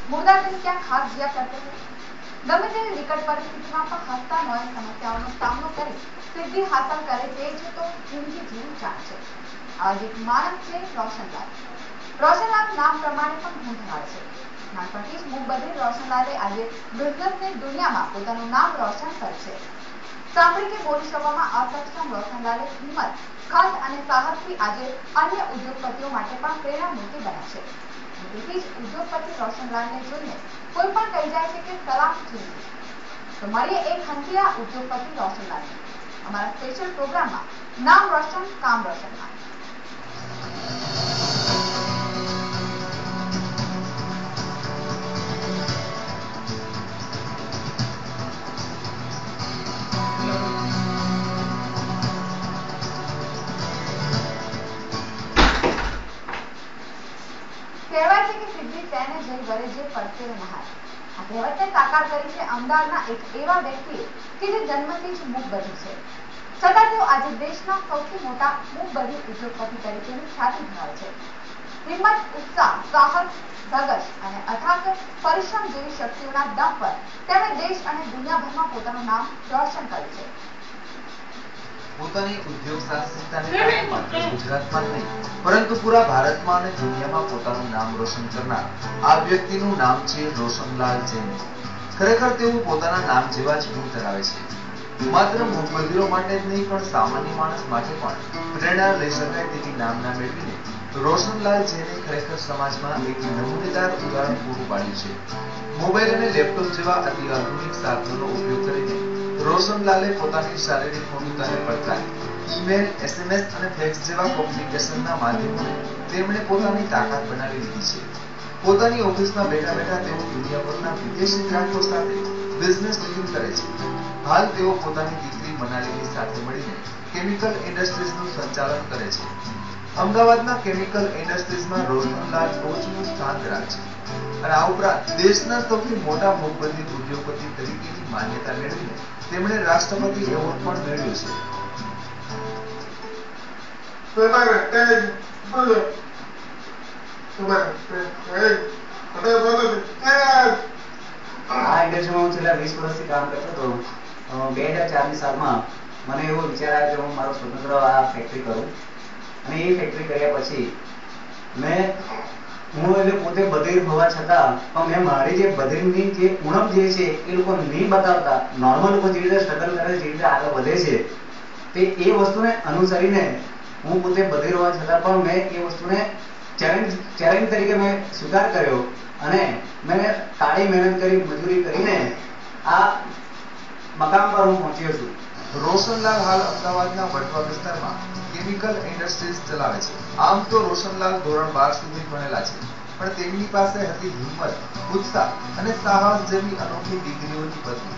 मुर्दा दिल क्या खाक जिया करते हैं। गमे तेरी विकट परिस्थितिमां पण हसता नोए समस्याओं सामनो કરી સિદ્ધિ હાંસલ કરે તે જ તો જિંદગી જીવી ચાલ છે। આજ એક માણસ છે રોશનલાલ। રોશનલાલ નામ પ્રમાણે પણ ગુણ ધરાવે છે। નાનપણથી જ મૂક બધિર રોશનલાલે આજે બિઝનેસની દુનિયામાં પોતાનું નામ રોશન કર્યું છે। સાંભળી કે બોલી શકવામાં અસક્ષમ રોશનલાલે હિંમત ખાસ અને સાહસથી આજે અન્ય ઉદ્યોગપતિઓ માટે પણ પ્રેરણામૂર્તિ બન્યા છે। તેથી જ ઉદ્યોગપતિ રોશનલાલને જોઈને કોઈ પણ કહી જાય છે કે સલામ જીંદગી। તો મળીએ એક હંસિયા ઉદ્યોગપતિ રોશનલાલને અમારા સ્પેશિયલ પ્રોગ્રામમાં નામ રોશન કામ રોશનમાં। કહેવાય છે કે સિદ્ધિ તેને જઈ વરે જે પરસેવે નહાય। આ કહેવતને સાકાર કરી છે અમદાવાદના એક એવા વ્યક્તિએ કે જે જન્મથી જ મૂક બધિર છે, છતાં તેઓ આજે દેશના સૌથી મોટા મૂક બધિર ઉદ્યોગપતિ તરીકેની ખ્યાતિ ધરાવે છે। હિંમત, ઉત્સાહ, સાહસ, ધગશ અને અથાગ પરિશ્રમ જેવી શક્તિઓના દમ પર તેમણે દેશ અને દુનિયાભરમાં પોતાનું નામ રોશન કર્યું છે। પોતાની ઉદ્યોગ સાહસિકતાને કારણે માત્ર ગુજરાતમાં જ નહીં પરંતુ પૂરા ભારતમાં અને દુનિયામાં પોતાનું નામ રોશન કરનાર આ વ્યક્તિનું નામ છે રોશનલાલ જૈન। ખરેખર તેઓ પોતાના નામ જેવા જ ગુણ ધરાવે છે। માત્ર મૂક બધિરો માટે જ નહીં પણ સામાન્ય માણસ માટે પણ પ્રેરણા લઈ શકાય તેવી નામના મેળવીને રોશનલાલ જૈને ખરેખર સમાજમાં એક નમૂનેદાર ઉદાહરણ પૂરું પાડ્યું છે। મોબાઈલ અને લેપટોપ જેવા અતિ આધુનિક સાધનોનો ઉપયોગ કરીને રોશનલાલે પોતાની શારીરિક પ્રવૃત્તિને પડકારી ઈમેલ, SMS અને ફેક્સ જેવા કોમ્યુનિકેશનના માધ્યમોને તેમણે પોતાની તાકાત બનાવી લીધી છે। પોતાની ઓફિસમાં બેઠા બેઠા તેઓ દુનિયાભરના વિદેશી ગ્રાહકો સાથે બિઝનેસ ડીલિંગ કરે છે। હાલ તેઓ પોતાની દીકરી મનાલીની સાથે મળીને કેમિકલ ઇન્ડસ્ટ્રીઝનું સંચાલન કરે છે। અમદાવાદના કેમિકલ ઇન્ડસ્ટ્રીઝમાં રોશનલાલ ટોચનું સ્થાન ધરાવે છે અને આ ઉપરાંત દેશના સૌથી મોટા મૂક બધિર ઉદ્યોગપતિ તરીકેની માન્યતા મેળવીને તેમણે રાષ્ટ્રપતિ એવોર્ડ પણ મેળવ્યો છે। આ ઇન્ડસ્ટ્રીમાં હું છેલ્લા 20 વર્ષથી કામ કરતો હતો। 2004ની સાલમાં મને એવો વિચાર આવ્યો કે હું મારો સ્વતંત્ર આ ફેક્ટરી કરું અને એ ફેક્ટરી કર્યા પછી હું એટલે પોતે બધિર હોવા છતાં પણ મેં મારી જે બધિરની જે ઉણપ જે છે એ લોકો નહીં બતાવતા નોર્મલ લોકો જે રીતે સ્ટ્રગલ કરે છે, જે રીતે આગળ વધે છે તે એ વસ્તુને અનુસરીને હું પોતે બધિર હોવા છતાં પણ મેં એ વસ્તુને ચેલેન્જ તરીકે મેં સ્વીકાર કર્યો અને મેં કાળી મહેનત કરી, મજૂરી કરીને આ મકામ પર હું પહોંચ્યો છું। રોશનલાલ હાલ અમદાવાદના વટવા વિસ્તારમાં કેમિકલ ઇન્ડસ્ટ્રીઝ ચલાવે છે। આમ તો રોશનલાલ ધોરણ 12 સુધી ભણેલા છે, પણ તેમની પાસે હતી હિંમત, ઉત્સાહ અને સાહસ જેવી અનોખી ડિગ્રીઓની પદવી।